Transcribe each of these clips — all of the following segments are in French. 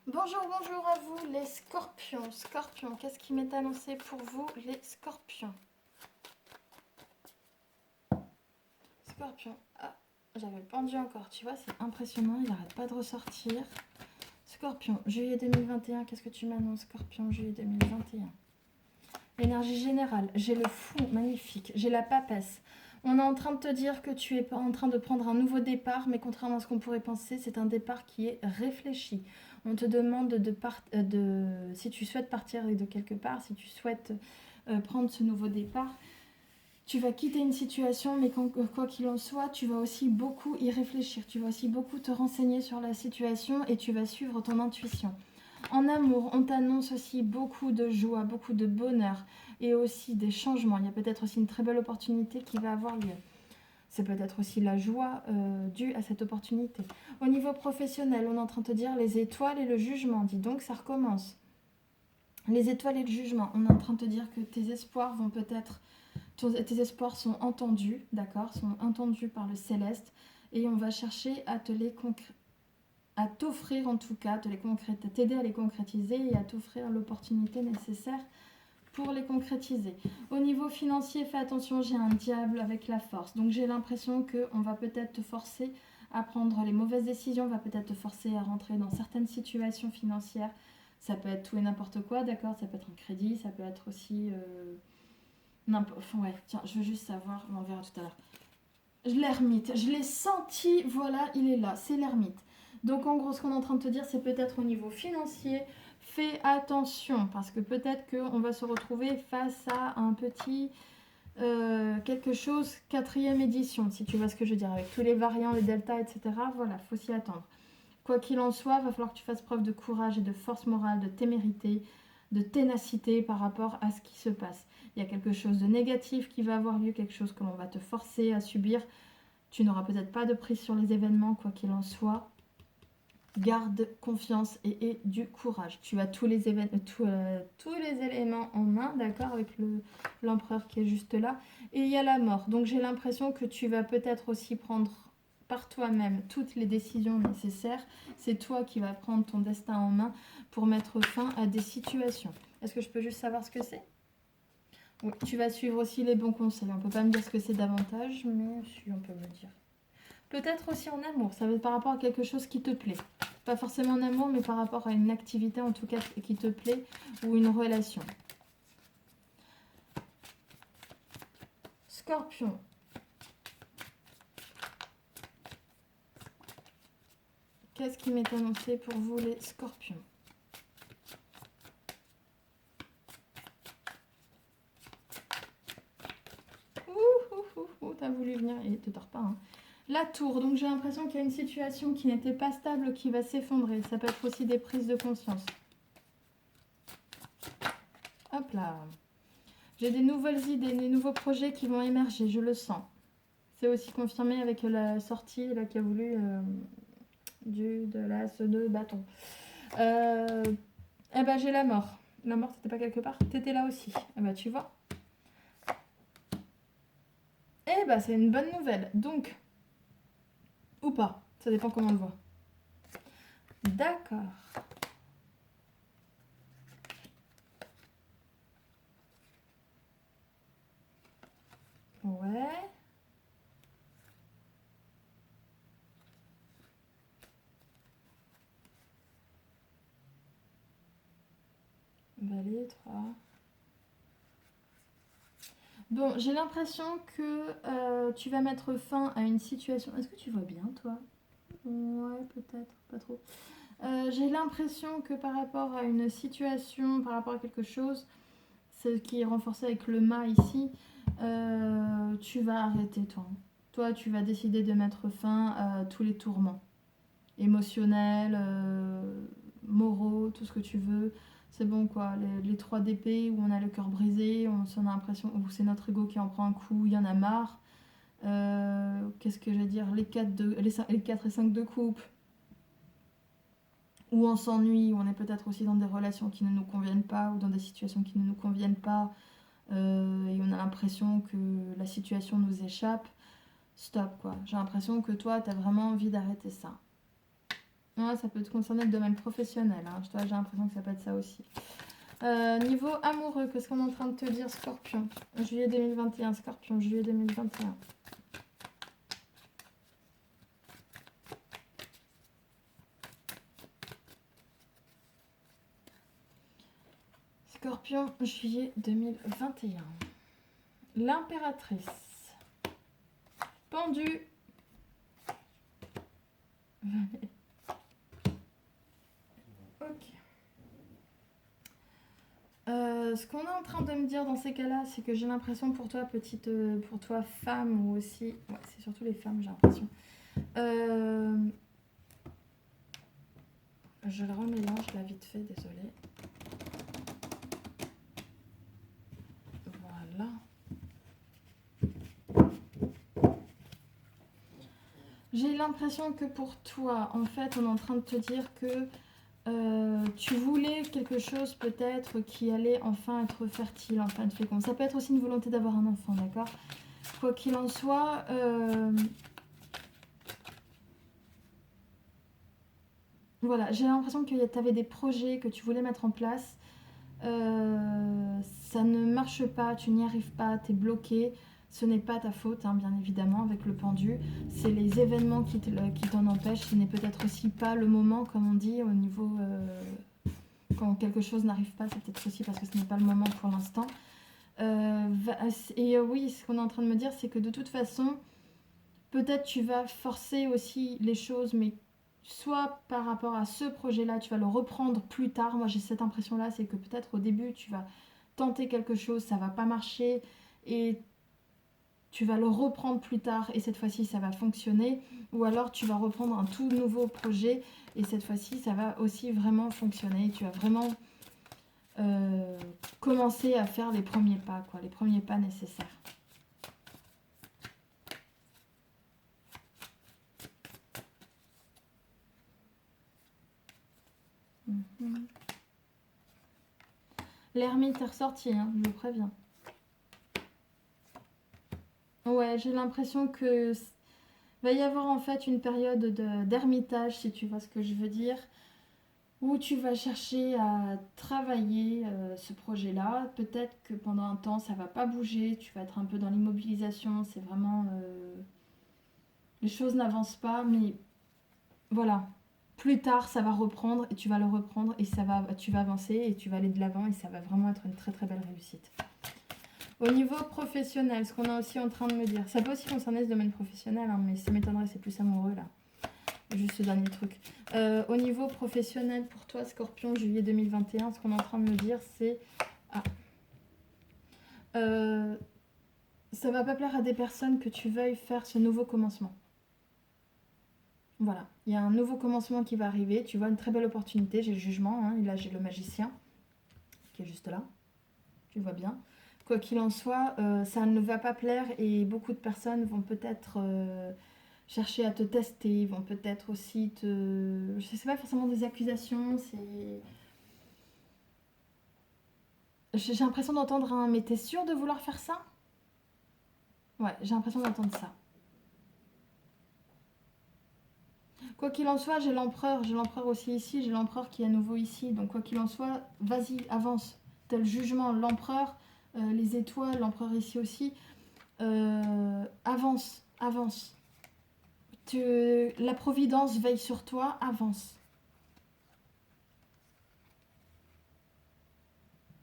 Bonjour, bonjour à vous les scorpions. Scorpions, qu'est-ce qui m'est annoncé pour vous les scorpions? Scorpion, ah, j'avais le pendu encore, tu vois, c'est impressionnant, il n'arrête pas de ressortir. Scorpion, juillet 2021, qu'est-ce que tu m'annonces, Scorpion, juillet 2021? L'énergie générale, j'ai le fou, magnifique, j'ai la papesse. On est en train de te dire que tu es en train de prendre un nouveau départ, mais contrairement à ce qu'on pourrait penser, c'est un départ qui est réfléchi. On te demande si tu souhaites partir de quelque part, si tu souhaites prendre ce nouveau départ. Tu vas quitter une situation, mais quoi qu'il en soit, tu vas aussi beaucoup y réfléchir. Tu vas aussi beaucoup te renseigner sur la situation et tu vas suivre ton intuition. En amour, on t'annonce aussi beaucoup de joie, beaucoup de bonheur et aussi des changements. Il y a peut-être aussi une très belle opportunité qui va avoir lieu. C'est peut-être aussi la joie due à cette opportunité. Au niveau professionnel, on est en train de te dire les étoiles et le jugement. Dis donc, ça recommence. Les étoiles et le jugement, on est en train de te dire que tes espoirs vont peut-être... Tes espoirs sont entendus, d'accord, sont entendus par le céleste et on va chercher à te les à t'offrir en tout cas, t'aider à les concrétiser et à t'offrir l'opportunité nécessaire pour les concrétiser. Au niveau financier, fais attention, j'ai un diable avec la force. Donc j'ai l'impression qu'on va peut-être te forcer à prendre les mauvaises décisions, on va peut-être te forcer à rentrer dans certaines situations financières. Ça peut être tout et n'importe quoi, d'accord. Ça peut être un crédit, ça peut être aussi... Enfin, ouais, tiens, je veux juste savoir, on verra tout à l'heure. L'ermite, je l'ai senti, voilà, il est là, c'est l'ermite. Donc en gros, ce qu'on est en train de te dire, c'est peut-être au niveau financier, fais attention, parce que peut-être qu'on va se retrouver face à un petit quelque chose, quatrième édition, si tu vois ce que je veux dire, avec tous les variants, les deltas, etc. Voilà, faut s'y attendre. Quoi qu'il en soit, va falloir que tu fasses preuve de courage et de force morale, de témérité, de ténacité par rapport à ce qui se passe. Il y a quelque chose de négatif qui va avoir lieu, quelque chose que l'on va te forcer à subir. Tu n'auras peut-être pas de prise sur les événements, quoi qu'il en soit. Garde confiance et aie du courage. Tu as tous les éléments en main, d'accord, avec l'empereur qui est juste là. Et il y a la mort. Donc j'ai l'impression que tu vas peut-être aussi prendre par toi-même toutes les décisions nécessaires. C'est toi qui vas prendre ton destin en main pour mettre fin à des situations. Est-ce que je peux juste savoir ce que c'est? Oui, tu vas suivre aussi les bons conseils. On ne peut pas me dire ce que c'est davantage, mais si on peut me dire. Peut-être aussi en amour, ça va être par rapport à quelque chose qui te plaît. Pas forcément en amour, mais par rapport à une activité en tout cas qui te plaît ou une relation. Scorpion. Qu'est-ce qui m'est annoncé pour vous les scorpions? T'as voulu venir et te dors pas. Hein. La tour, donc j'ai l'impression qu'il y a une situation qui n'était pas stable qui va s'effondrer. Ça peut être aussi des prises de conscience. Hop là. J'ai des nouvelles idées, des nouveaux projets qui vont émerger, je le sens. C'est aussi confirmé avec la sortie là, qui a voulu de l'as de bâton. Eh ben j'ai la mort. La mort, t'étais pas quelque part? T'étais là aussi. Eh ben tu vois. Eh ben c'est une bonne nouvelle. Donc, ou pas. Ça dépend comment on le voit. D'accord. Ouais. Valet 3. Bon, j'ai l'impression que tu vas mettre fin à une situation. Est-ce que tu vois bien, toi? Ouais, peut-être, pas trop. J'ai l'impression que par rapport à une situation, par rapport à quelque chose, ce qui est renforcé avec le mât ici, tu vas arrêter, toi. Toi, tu vas décider de mettre fin à tous les tourments émotionnels, moraux, tout ce que tu veux. C'est bon quoi, les 3 d'épée où on a le cœur brisé, on a l'impression, où c'est notre ego qui en prend un coup, il y en a marre. Qu'est-ce que je vais dire, les 4 et 5 de coupe, où on s'ennuie, où on est peut-être aussi dans des relations qui ne nous conviennent pas, ou dans des situations qui ne nous conviennent pas, et on a l'impression que la situation nous échappe. Stop quoi, j'ai l'impression que toi, tu as vraiment envie d'arrêter ça. Ouais, ça peut te concerner le domaine professionnel. Hein. J'ai l'impression que ça peut être ça aussi. Niveau amoureux, qu'est-ce qu'on est en train de te dire, Scorpion? Juillet 2021, Scorpion, juillet 2021. Scorpion, juillet 2021. L'impératrice. Pendu. Ok. Ce qu'on est en train de me dire dans ces cas-là, c'est que j'ai l'impression pour toi, pour toi femme ou aussi... Ouais, c'est surtout les femmes, j'ai l'impression. Je le remélange là vite fait, désolée. Voilà. J'ai l'impression que pour toi, en fait, on est en train de te dire que tu voulais quelque chose peut-être qui allait enfin être fertile, enfin être fécond. Ça peut être aussi une volonté d'avoir un enfant, d'accord? Quoi qu'il en soit, voilà, j'ai l'impression que tu avais des projets que tu voulais mettre en place. Ça ne marche pas, tu n'y arrives pas, tu es bloqué. Ce n'est pas ta faute, hein, bien évidemment, avec le pendu. C'est les événements qui t'en empêchent. Ce n'est peut-être aussi pas le moment, comme on dit, au niveau... quand quelque chose n'arrive pas, c'est peut-être aussi parce que ce n'est pas le moment pour l'instant. Oui, ce qu'on est en train de me dire, c'est que de toute façon, peut-être tu vas forcer aussi les choses, mais soit par rapport à ce projet-là, tu vas le reprendre plus tard. Moi, j'ai cette impression-là, c'est que peut-être au début, tu vas tenter quelque chose, ça va pas marcher, et tu vas le reprendre plus tard, et cette fois-ci, ça va fonctionner. Ou alors, tu vas reprendre un tout nouveau projet, et cette fois-ci, ça va aussi vraiment fonctionner. Tu vas vraiment commencer à faire les premiers pas, quoi, les premiers pas nécessaires. L'ermite est ressorti, hein, je vous préviens. Ouais, j'ai l'impression que va y avoir en fait une période d'ermitage, si tu vois ce que je veux dire, où tu vas chercher à travailler ce projet-là. Peut-être que pendant un temps, ça va pas bouger, tu vas être un peu dans l'immobilisation, c'est vraiment... les choses n'avancent pas, mais voilà. Plus tard, ça va reprendre et tu vas le reprendre et tu vas avancer et tu vas aller de l'avant et ça va vraiment être une très très belle réussite. Au niveau professionnel, ce qu'on est aussi en train de me dire, ça peut aussi concerner ce domaine professionnel, hein, mais ça m'étonnerait, c'est plus amoureux là. Juste ce dernier truc. Au niveau professionnel, pour toi, Scorpion, juillet 2021, ce qu'on est en train de me dire, c'est... Ah. Ça va pas plaire à des personnes que tu veuilles faire ce nouveau commencement. Voilà, il y a un nouveau commencement qui va arriver. Tu vois une très belle opportunité. J'ai le jugement, hein, et là j'ai le magicien qui est juste là. Tu le vois bien. Quoi qu'il en soit, ça ne va pas plaire et beaucoup de personnes vont peut-être chercher à te tester, vont peut-être aussi te... Je sais pas forcément des accusations, c'est... J'ai l'impression d'entendre un... Mais t'es sûr de vouloir faire ça? Ouais, j'ai l'impression d'entendre ça. Quoi qu'il en soit, j'ai l'empereur aussi ici, j'ai l'empereur qui est à nouveau ici. Donc quoi qu'il en soit, vas-y, avance. T'as le jugement, l'empereur, les étoiles, l'empereur ici aussi. Avance, avance. La providence veille sur toi, avance.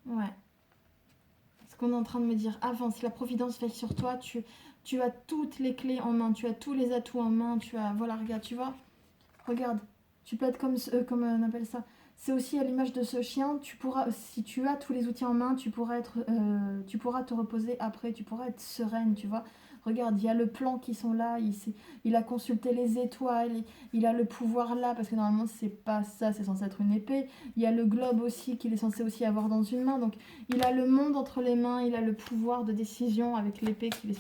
Ouais. Ce qu'on est en train de me dire, avance. La providence veille sur toi, tu as toutes les clés en main, tu as tous les atouts en main, tu as... Voilà, regarde, tu vois. Regarde, tu peux être comme on appelle ça. C'est aussi à l'image de ce chien, tu pourras, si tu as tous les outils en main, tu pourras te reposer après, tu pourras être sereine, tu vois. Regarde, il y a le plan qui sont là, il a consulté les étoiles, il a le pouvoir là, parce que normalement c'est pas ça, c'est censé être une épée. Il y a le globe aussi qu'il est censé aussi avoir dans une main, donc il a le monde entre les mains, il a le pouvoir de décision avec l'épée qu'il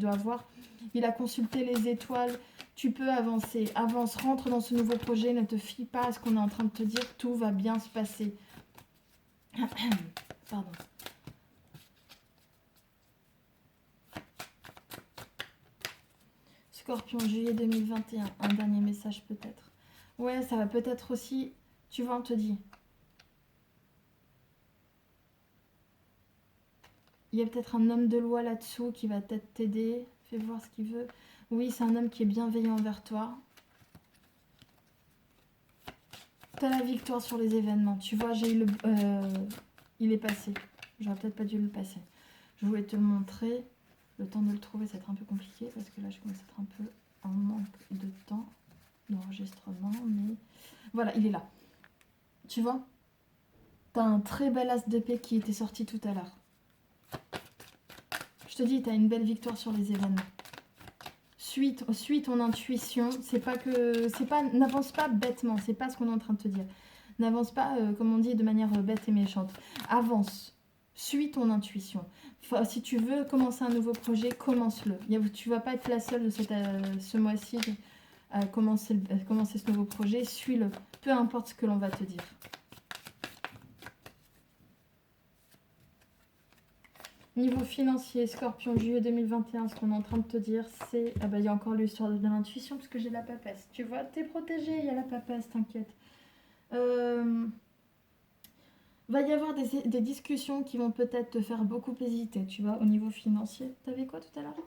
doit avoir. Il a consulté les étoiles. Tu peux avancer, avance, rentre dans ce nouveau projet, ne te fie pas à ce qu'on est en train de te dire, tout va bien se passer. Pardon. Scorpion, juillet 2021, un dernier message peut-être. Ouais, ça va peut-être aussi, tu vois, on te dit, il y a peut-être un homme de loi là-dessous qui va peut-être t'aider. Fais voir ce qu'il veut. Oui, c'est un homme qui est bienveillant envers toi. T'as la victoire sur les événements. Tu vois, j'ai eu le... il est passé. J'aurais peut-être pas dû le passer. Je voulais te le montrer. Le temps de le trouver, ça va être un peu compliqué parce que là, je commence à être un peu en manque de temps d'enregistrement. Mais voilà, il est là. Tu vois, t'as un très bel as d'épée qui était sorti tout à l'heure. Je te dis, t'as une belle victoire sur les événements. Suis ton intuition. N'avance pas bêtement. C'est pas ce qu'on est en train de te dire. N'avance pas, comme on dit, de manière bête et méchante. Avance. Suis ton intuition. Si tu veux commencer un nouveau projet, commence-le. Tu vas pas être la seule de ce mois-ci à commencer ce nouveau projet. Suis-le. Peu importe ce que l'on va te dire. Niveau financier, Scorpion, juillet 2021, ce qu'on est en train de te dire, c'est... Ah bah, il y a encore l'histoire de l'intuition, parce que j'ai la papesse. Tu vois, t'es protégé, il y a la papesse, t'inquiète. Va y avoir des discussions qui vont peut-être te faire beaucoup hésiter, tu vois, au niveau financier. T'avais quoi tout à l'heure?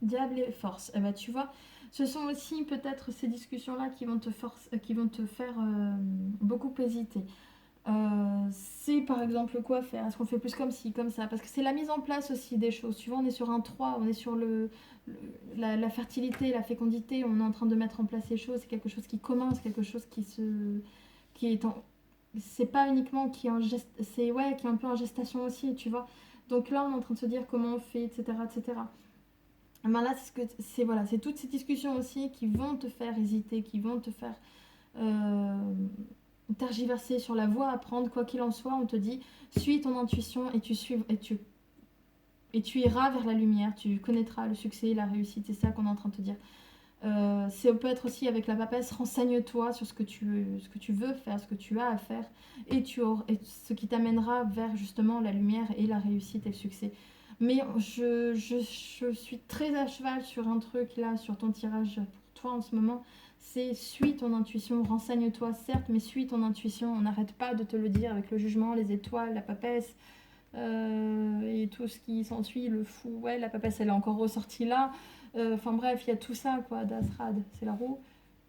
Diable et force. Eh bah, tu vois, ce sont aussi peut-être ces discussions-là qui vont te faire beaucoup hésiter. C'est par exemple quoi faire? Est-ce qu'on fait plus comme ci, comme ça? Parce que c'est la mise en place aussi des choses. Tu vois, on est sur un 3, on est sur la fertilité, la fécondité, on est en train de mettre en place les choses. C'est quelque chose qui commence, quelque chose qui est en... C'est pas uniquement qui est en c'est ouais, qui est un peu en gestation aussi, tu vois. Donc là, on est en train de se dire comment on fait, etc., etc. Ben là, voilà, c'est toutes ces discussions aussi qui vont te faire hésiter, qui vont te faire euh, tergiverser sur la voie à prendre, quoi qu'il en soit. On te dit, suis ton intuition et tu iras vers la lumière, tu connaîtras le succès, la réussite, c'est ça qu'on est en train de te dire. Ça peut être aussi avec la papesse, renseigne-toi sur ce que tu veux faire, ce que tu as à faire, et ce qui t'amènera vers justement la lumière et la réussite et le succès. Mais je suis très à cheval sur un truc là, sur ton tirage pour toi en ce moment. C'est suis ton intuition, renseigne-toi certes, mais suis ton intuition. On n'arrête pas de te le dire avec le jugement, les étoiles, la papesse et tout ce qui s'ensuit, le fou. Ouais, la papesse elle est encore ressortie là. Enfin bref, il y a tout ça quoi, d'Asrad, c'est la roue.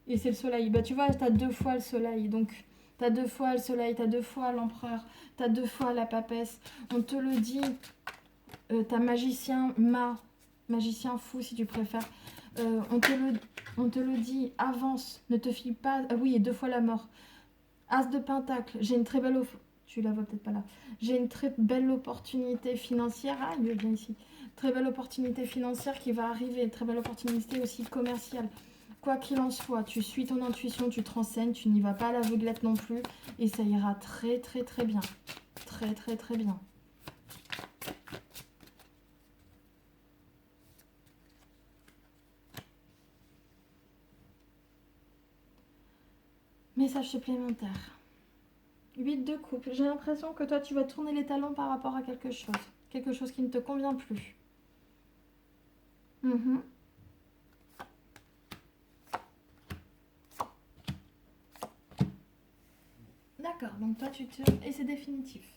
Et c'est le soleil. Bah tu vois, t'as 2 fois le soleil. Donc t'as 2 fois le soleil, t'as 2 fois l'empereur, t'as 2 fois la papesse. On te le dit, t'as magicien fou si tu préfères. On te le dit, avance, ne te fie pas. Ah oui, et 2 fois la mort. As de Pentacle, j'ai une très belle offre. Tu la vois peut-être pas là. J'ai une très belle opportunité financière. Ah, il est bien ici. Très belle opportunité financière qui va arriver. Très belle opportunité aussi commerciale. Quoi qu'il en soit, tu suis ton intuition, tu te renseignes, tu n'y vas pas à l'aveuglette non plus. Et ça ira très très très bien. Très très très bien. Message supplémentaire. 8 de coupe. J'ai l'impression que toi, tu vas tourner les talons par rapport à quelque chose. Quelque chose qui ne te convient plus. D'accord, donc toi, tu te... Et c'est définitif.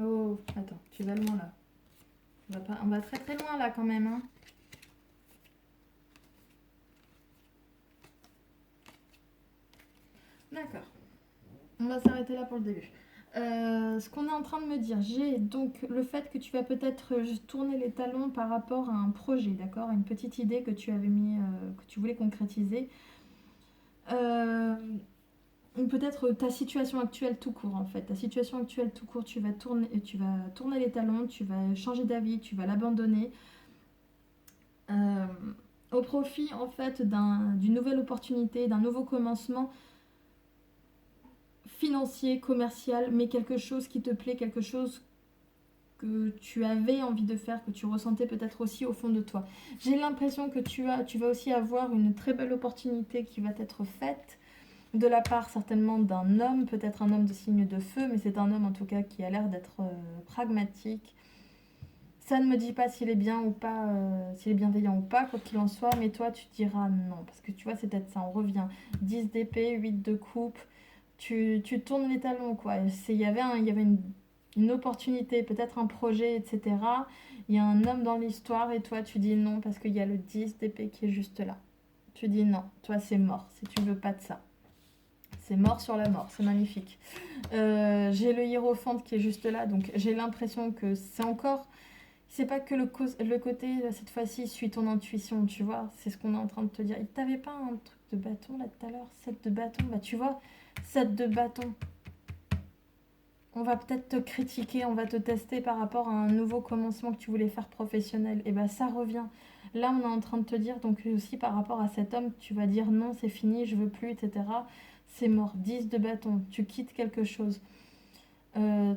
Oh, attends, tu vas loin là. On va très très loin là quand même. Hein. D'accord. On va s'arrêter là pour le début. Ce qu'on est en train de me dire, j'ai donc le fait que tu vas peut-être tourner les talons par rapport à un projet, d'accord? Une petite idée que tu avais mis, que tu voulais concrétiser. Ou peut-être ta situation actuelle tout court en fait. Ta situation actuelle tout court, tu vas tourner les talons, tu vas changer d'avis, tu vas l'abandonner. Au profit en fait d'une nouvelle opportunité, d'un nouveau commencement financier, commercial, mais quelque chose qui te plaît, quelque chose que tu avais envie de faire, que tu ressentais peut-être aussi au fond de toi. J'ai l'impression que tu vas aussi avoir une très belle opportunité qui va être faite de la part certainement d'un homme, peut-être un homme de signe de feu, mais c'est un homme en tout cas qui a l'air d'être pragmatique. Ça ne me dit pas s'il est bien ou pas, s'il est bienveillant ou pas, quoi qu'il en soit, mais toi tu diras non. Parce que tu vois, c'est peut-être ça, on revient. 10 d'épée, 8 de coupe, tu tournes les talons, quoi. Il y avait une opportunité, peut-être un projet, etc. Il y a un homme dans l'histoire et toi tu dis non parce qu'il y a le 10 d'épée qui est juste là. Tu dis non, toi c'est mort, si tu veux pas de ça. C'est mort sur la mort, c'est magnifique. J'ai le hiérophante qui est juste là, donc j'ai l'impression que c'est encore... C'est pas que le côté, cette fois-ci, suis ton intuition, tu vois. C'est ce qu'on est en train de te dire. Il t'avait pas un truc de bâton là tout à l'heure? 7 de bâton, bah tu vois, 7 de bâton. On va peut-être te critiquer, on va te tester par rapport à un nouveau commencement que tu voulais faire professionnel. Et bah ça revient. Là, on est en train de te dire, donc aussi par rapport à cet homme, tu vas dire non, c'est fini, je veux plus, etc. C'est mort. 10 de bâton, tu quittes quelque chose.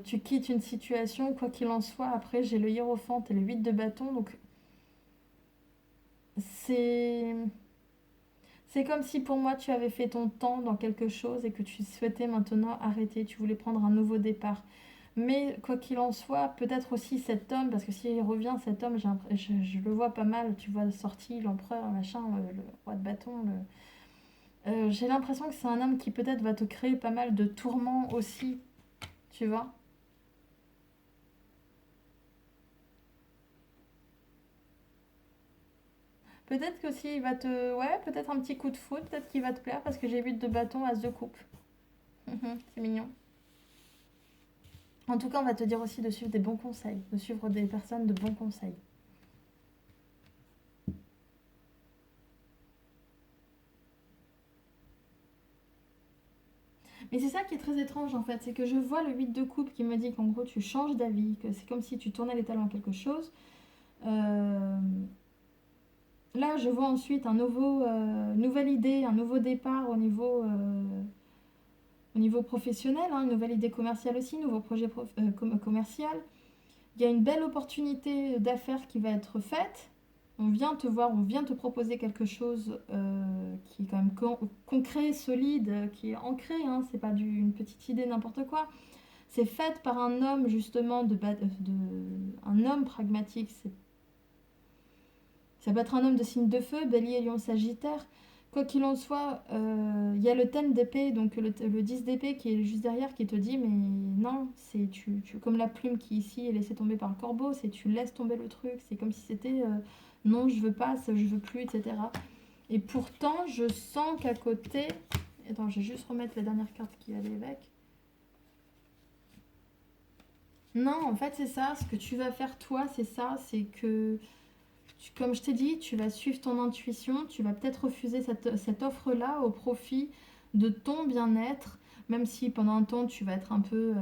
Tu quittes une situation, quoi qu'il en soit. Après, j'ai le hiérophante et le 8 de bâton, donc c'est... C'est comme si pour moi tu avais fait ton temps dans quelque chose et que tu souhaitais maintenant arrêter, tu voulais prendre un nouveau départ. Mais quoi qu'il en soit, peut-être aussi cet homme, parce que s'il revient cet homme, je le vois pas mal, tu vois, sorti, l'empereur, machin, le roi de bâton. J'ai l'impression que c'est un homme qui peut-être va te créer pas mal de tourments aussi, tu vois. Peut-être que aussi il va te... Ouais, peut-être un petit coup de foot, peut-être qu'il va te plaire parce que j'ai 8 de bâton, as de coupe. C'est mignon. En tout cas, on va te dire aussi de suivre des bons conseils, de suivre des personnes de bons conseils. Mais c'est ça qui est très étrange en fait, c'est que je vois le 8 de coupe qui me dit qu'en gros tu changes d'avis, que c'est comme si tu tournais les talons à quelque chose. Euh, Là, je vois ensuite nouvelle idée, un nouveau départ au niveau professionnel, hein, une nouvelle idée commerciale aussi, nouveau projet commercial. Il y a une belle opportunité d'affaires qui va être faite. On vient te voir, on vient te proposer quelque chose qui est quand même concret, solide, qui est ancré. Hein, c'est pas une petite idée n'importe quoi. C'est fait par un homme justement un homme pragmatique. Ça peut être un homme de signe de feu, Bélier, Lion, Sagittaire. Quoi qu'il en soit, il y a le thème d'épée, donc le 10 d'épée qui est juste derrière, qui te dit mais non, c'est comme la plume qui ici est laissée tomber par le corbeau, c'est tu laisses tomber le truc, c'est comme si c'était non, je veux pas, ça, je veux plus, etc. Et pourtant, je sens qu'à côté, attends, je vais juste remettre la dernière carte qui allait avec. Non, en fait, c'est ça, ce que tu vas faire toi, c'est ça, c'est que comme je t'ai dit, tu vas suivre ton intuition, tu vas peut-être refuser cette offre-là au profit de ton bien-être, même si pendant un temps tu vas être un peu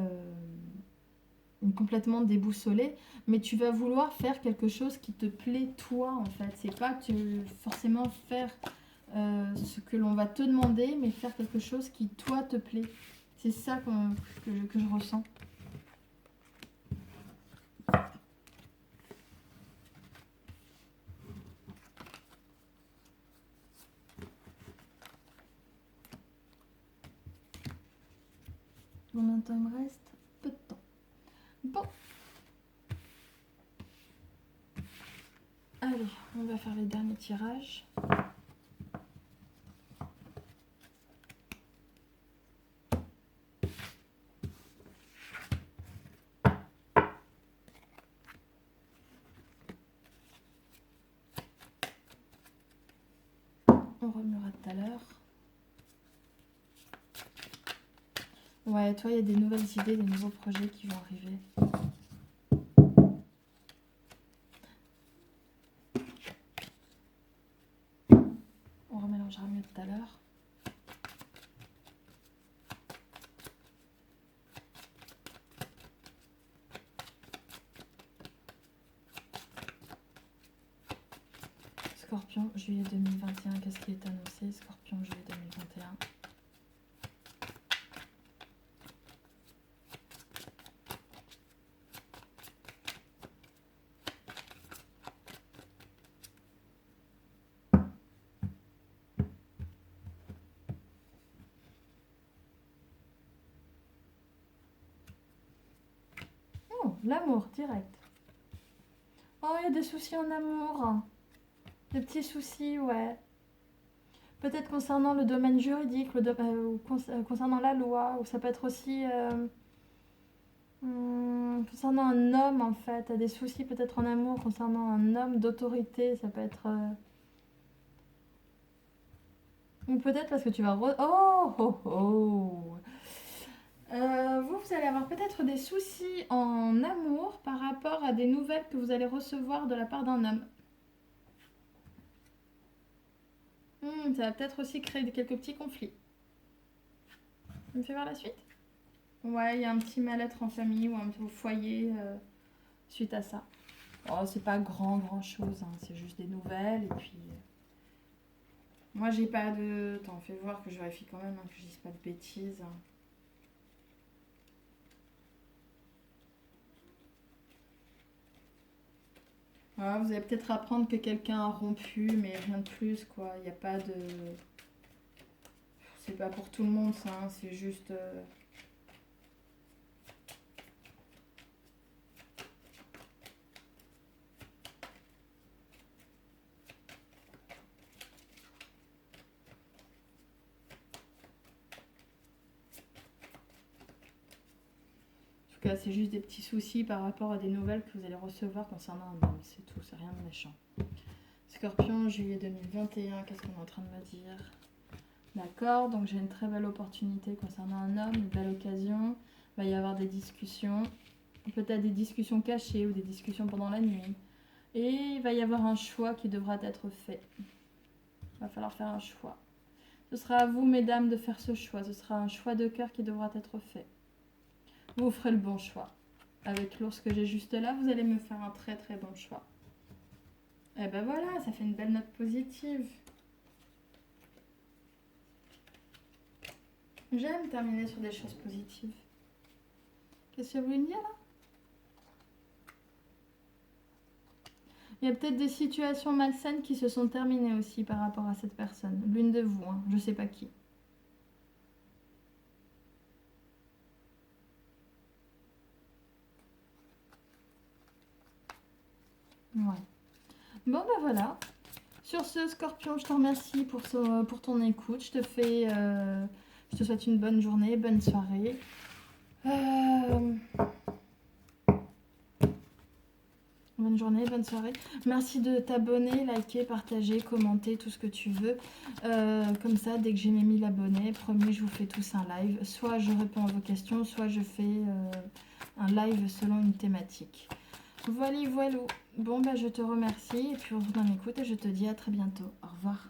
complètement déboussolé, mais tu vas vouloir faire quelque chose qui te plaît toi en fait. C'est pas forcément faire ce que l'on va te demander, mais faire quelque chose qui toi te plaît. C'est ça que je ressens. Combien de temps il me reste? Peu de temps. Bon, allez, on va faire les derniers tirages. On remuera tout à l'heure. Ouais, toi, il y a des nouvelles idées, des nouveaux projets qui vont arriver. On remélangera mieux tout à l'heure. Scorpion, juillet 2021, qu'est-ce qui est annoncé? Scorpion, juillet 2021. Oh, l'amour, direct. Oh, il y a des soucis en amour. Des petits soucis, ouais. Peut-être concernant le domaine juridique, ou concernant la loi, ou ça peut être aussi concernant un homme en fait. T'as des soucis peut-être en amour concernant un homme d'autorité, ça peut être... Ou peut-être parce que tu vas... Oh, oh, oh. Vous allez avoir peut-être des soucis en amour par rapport à des nouvelles que vous allez recevoir de la part d'un homme. Ça va peut-être aussi créer quelques petits conflits. Tu me fais voir la suite? Ouais, il y a un petit mal-être en famille ou au foyer suite à ça. Oh, c'est pas grand chose, hein, c'est juste des nouvelles et puis... Moi j'ai pas de... Attends, fais voir que je vérifie quand même, hein, que je dise pas de bêtises. Voilà, vous allez peut-être apprendre que quelqu'un a rompu, mais rien de plus, quoi. Il n'y a pas de... C'est pas pour tout le monde, ça, hein, c'est juste... En tout cas, c'est juste des petits soucis par rapport à des nouvelles que vous allez recevoir concernant un homme. C'est tout, c'est rien de méchant. Scorpion, juillet 2021, qu'est-ce qu'on est en train de me dire? D'accord, donc j'ai une très belle opportunité concernant un homme, une belle occasion. Il va y avoir des discussions, peut-être des discussions cachées ou des discussions pendant la nuit. Et il va y avoir un choix qui devra être fait. Il va falloir faire un choix. Ce sera à vous, mesdames, de faire ce choix. Ce sera un choix de cœur qui devra être fait. Vous ferez le bon choix. Avec l'ours que j'ai juste là, vous allez me faire un très très bon choix. Et ben voilà, ça fait une belle note positive. J'aime terminer sur des choses positives. Qu'est-ce que vous voulez me dire là? Il y a peut-être des situations malsaines qui se sont terminées aussi par rapport à cette personne. L'une de vous, hein, je sais pas qui. Ouais. Bon ben voilà. Sur ce, Scorpion, je te remercie pour ton écoute. Je te souhaite une bonne journée, bonne soirée. Bonne journée, bonne soirée. Merci de t'abonner, liker, partager, commenter, tout ce que tu veux. Comme ça, dès que j'ai mes 1000 abonnés, promis, je vous fais tous un live. Soit je réponds à vos questions, soit je fais un live selon une thématique. Voilà, voilà. Bon, bah, je te remercie et puis on se donne écoute et je te dis à très bientôt. Au revoir.